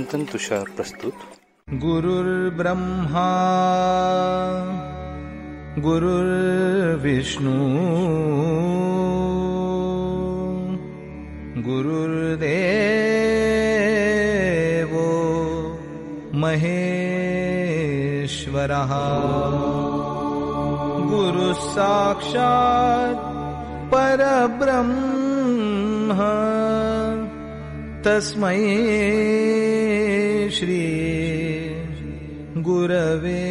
चिंतन तुषार प्रस्तुत. गुरुर्ब्रह्मा गुरुर्विष्णू गुरुर्देवो महेश्वरः गुरुः साक्षात् परब्रह्म तस्मै श्री गुरवे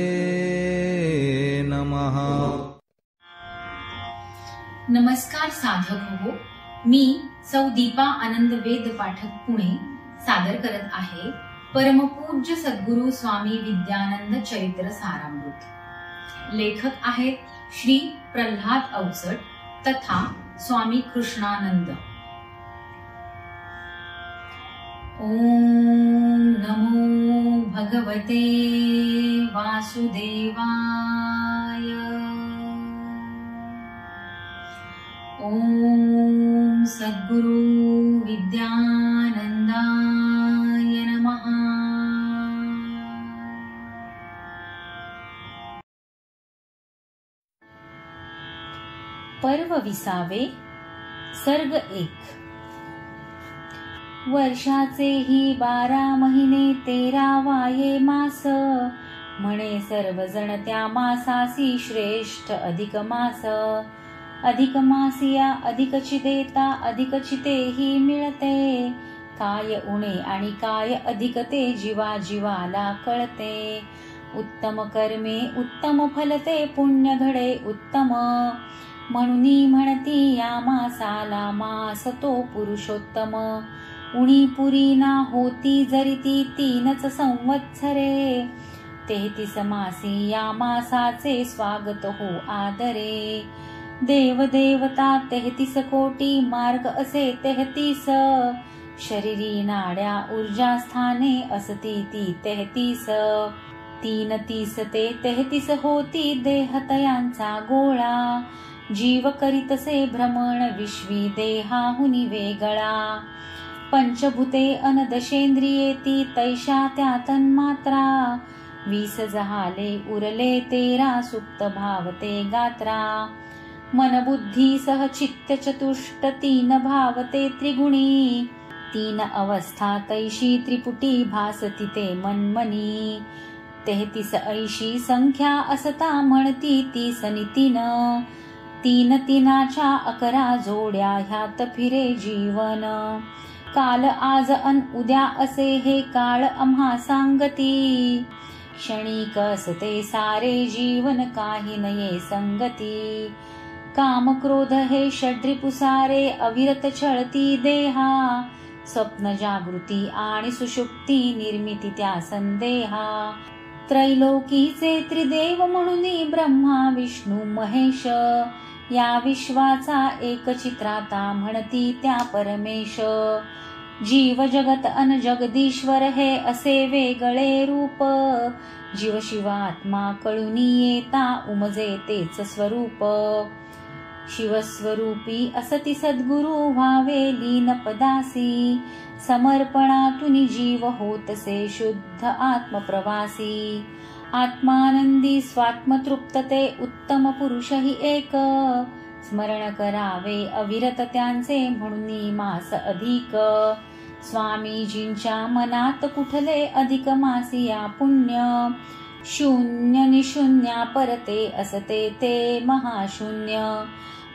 नमः. नमस्कार साधक हो, मी सौ दीपा आनंद वेद पाठक पुणे सादर करत आहे परमपूज्य सद्गुरु स्वामी विद्यानंद चरित्र सारामृत. लेखक आहेत श्री प्रल्हाद अवचट तथा स्वामी कृष्णानंद. ओम नमो भगवते वासुदेवाय. ओम सद्गुरु विद्यानंदाय नमः. पर्व 20, सर्ग 1. वर्षाचेही 12 महिने 13वाये मास, म्हणे सर्वजण त्या मासासी श्रेष्ठ अधिक मास. अधिक मासिया अधिकची देता अधिकचितेही मिळते. काय उणे आणि काय अधिक ते जीवा जीवाला कळते. उत्तम कर्मे उत्तम फलते पुण्य घडे उत्तम. म्हणून म्हणती या मासाला मास तो पुरुषोत्तम. उणी पुरी ना होती जरी ती 3 संवत्सरे. 33 मासी या मासाचे स्वागत हो आदरे. देव देवता 33 कोटी मार्ग असे 33. शरीरी नाड्या ऊर्जा स्थाने असती ती 33. 3 ते 33 होती देहतयांचा गोळा. जीव करीतसे भ्रमण विश्वी देहाहुनी वेगळा. पंचभूते अनदशेंद्रिये ती तैशा त्या तन्मात्रा. 20 जहाले उरले 13 सुप्त भावते गात्रा. मन बुद्धी सह चित्त चतुष्ट 3 भावते त्रिगुणी. 3 अवस्था तैशी त्रिपुटी भासती ते मनमनी. 33 ऐशी संख्या असता म्हणती 30 नि 3. 3 3च्या 11 जोड्या ह्यात फिरे जीवन. काल आज अन उद्या असे हे काळ आम्हा सांगती. क्षणिक असते सारे जीवन काही नये संगती. काम क्रोध हे षड्रिपुसारे अविरत छळती देहा. स्वप्न जागृती आणि सुषुप्ती निर्मिती त्या संदेहा. त्रैलोकीचे त्रिदेव म्हणून ब्रह्मा विष्णू महेश. या विश्वाचा एक चित्राता म्हणती त्या परमेश. जीव जगत अन जगदीश्वर हे असे वेगळे रूप. जीव शिवात्मा कळूनी येता उमजे तेच स्वरूप. शिवस्वरूपी असती सद्गुरु व्हावे लीन पदासी. समर्पणातून जीव होतसे शुद्ध आत्मप्रवासी. आत्मानंदी स्वात्मतृप्तते उत्तम पुरुषही एक. स्मरण करावे अविरत त्यांचे म्हणून मास अधिक. स्वामीजींच्या मनात कुठले अधिक मासिया पुण्य. शून्य निशून्या परते असते ते महाशून्य.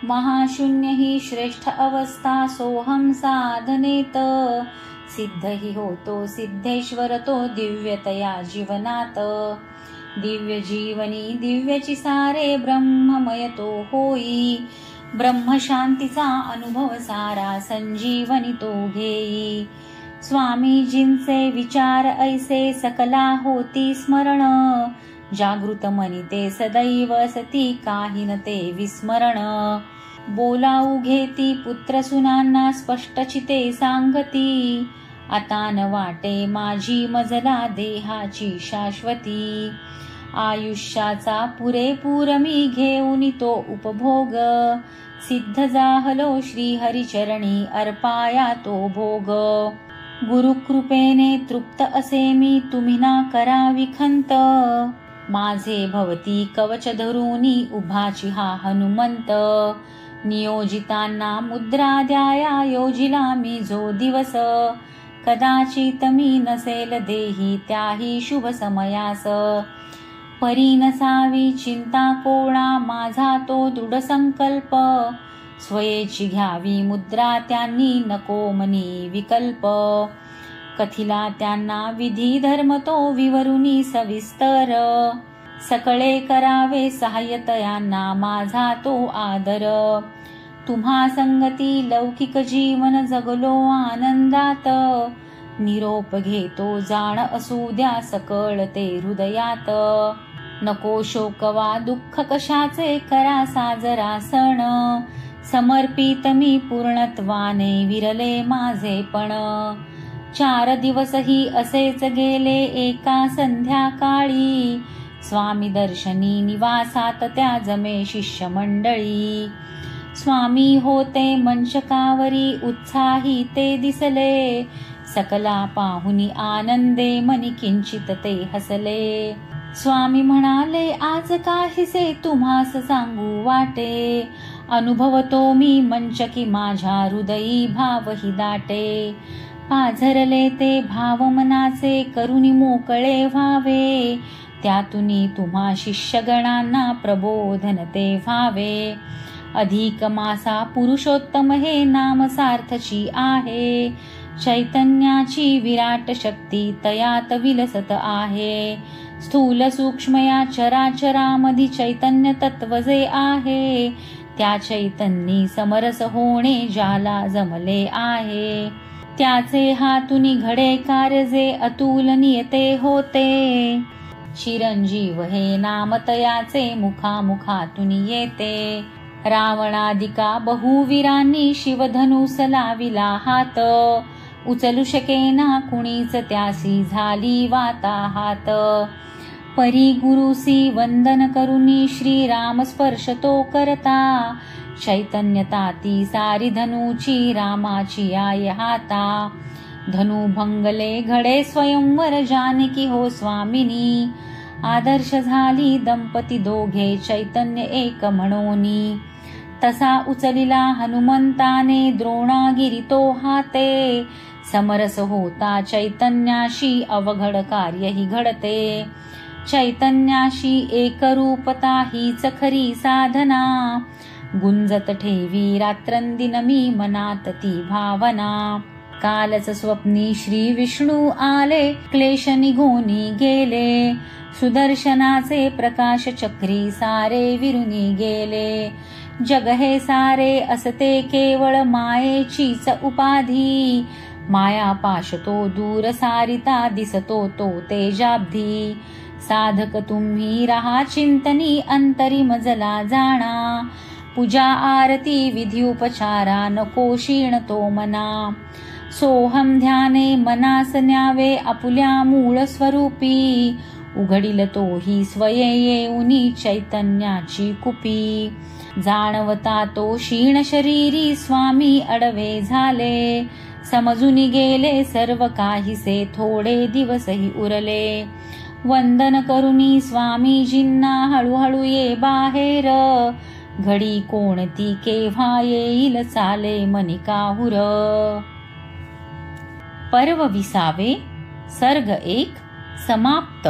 महाशून्य ही श्रेष्ठ अवस्था सोहम साधनेत. सिद्ध ही होतो सिद्धेश्वर तो दिव्यतया जीवनात. दिव्य जीवनी दिव्यची सारे ब्रह्ममय तो होई. ब्रह्मशांतीचा अनुभव सारा संजीवनी तो घेई. स्वामीजींचे विचार ऐसे सकला होती स्मरण. जागृत मनी ते सदैव सती काही न ते विस्मरण. बोलाऊ घेती पुत्र सुनांना स्पष्ट चिते सांगती. आता न वाटे माझी मजला देहाची शाश्वती. आयुष्याचा पुरेपूर मी घेऊन तो उपभोग. सिद्ध जाहलो श्री हरिचरणी अर्पाया तो भोग. गुरुकृपेने तृप्त असे मी, तुम्ही ना करावी खंत. माझे भवती कवच धरूनी, उभाची हा हनुमंत. नियोजितांना मुद्रा द्याया, योजिला मी जो दिवस. कदाचित मी नसेल देही, त्याही शुभ समयास. परी नसावी चिंता कोणा, माझा तो दृढ संकल्प. स्वयेची घ्यावी मुद्रा त्यांनी, नको मनी विकल्प. कथिला त्यांना विधी धर्म तो, विवरुनी सविस्तर. सकळे करावे सहाय्यतयांना, माझा तो आदर. तुम्हा संगती लौकिक जीवन, जगलो आनंदात. निरोप घेतो जाण असू द्या, सकळ ते हृदयात. नको शोकवा दुःख कशाचे, करा साजरा सण. समर्पित मी पूर्णत्वाने, विरले माझे पण. 4 दिवसही असेच गेले, एका संध्याकाळी. स्वामी दर्शनी निवासात त्या जमे शिष्य मंडळी. स्वामी होते मंचकावरी, उत्साही ते दिसले. सकला पाहुनी आनंदे, मनी किंचित ते हसले. स्वामी म्हणाले, आज काहीसे तुम्हास सांगू वाटे. अनुभवतो मी मंचकी, माझ्या हृदयी भावही दाटे. पाझरले ते भाव मनाचे, करुणी मोकळे व्हावे. त्यातुनी तुम्हा शिष्यगणांना, प्रबोधन ते व्हावे. अधिक मासा पुरुषोत्तम, हे नाम सार्थची आहे. चैतन्याची विराट शक्ती, तयात विलसत आहे. स्थूल सूक्ष्म या चराचरामधी, चैतन्य तत्व जे आहे. त्या चैतन्यी समरस होणे, ज्याला जमले आहे. त्याचे हातुनी घडे कार्य, अतुलनीय ते होते. चिरंजीव हे नाम तयाचे, मुखामुखातून येते. रावणादिका बहुवीरांनी, शिवधनुस लाविला हात. उचलू शकेना कुणीच, त्यासी झाली वाताहात. परी गुरुसी वंदन करुनी, श्रीराम स्पर्श तो करता. चैतन्यता ती सारी धनुची, रामाची आय हाता. धनु भंगले घडे स्वयंवर, जानकी हो स्वामिनी. आदर्श झाली दंपती दोघे, चैतन्य एक म्हणोनी. तसा उचलिला हनुमंताने, द्रोणागिरी तो हाते. समरस होता चैतन्याशी, अवघड कार्यही घडते. चैतन्याशी एकरूपता, हीच खरी साधना. गुंजत ठेवी रात्रंदिन मी, मनात ती भावना. कालच स्वप्नी श्री विष्णू आले, क्लेश निघोनी गेले. सुदर्शनाचे प्रकाश चक्री, सारे विरुनी गेले. जग हे सारे असते केवळ, मायेचीच उपाधी. माया पाश तो दूर सारिता, दिसतो तो तेजाब्धी. साधक तुम्ही रहा चिंतनी, अंतरी मजला जाणा. पूजा आरती विधी उपचारा, नको क्षीण तो मना. सोहम ध्याने मनास न्यावे, आपुल्या मूळ स्वरूपी. उघडिल तोही स्वये येऊनी, चैतन्याची कुपी. जाणवता तो क्षीण शरीरी, स्वामी अडवे झाले. समजून गेले सर्व काहीसे, थोडे दिवसही उरले. वंदन करुनी स्वामीजींना, हळूहळू ये बाहेर. घडी कोणती केव्हा येईल, चाले मनी काहुर. पर्व 20 सर्ग 1 समाप्त.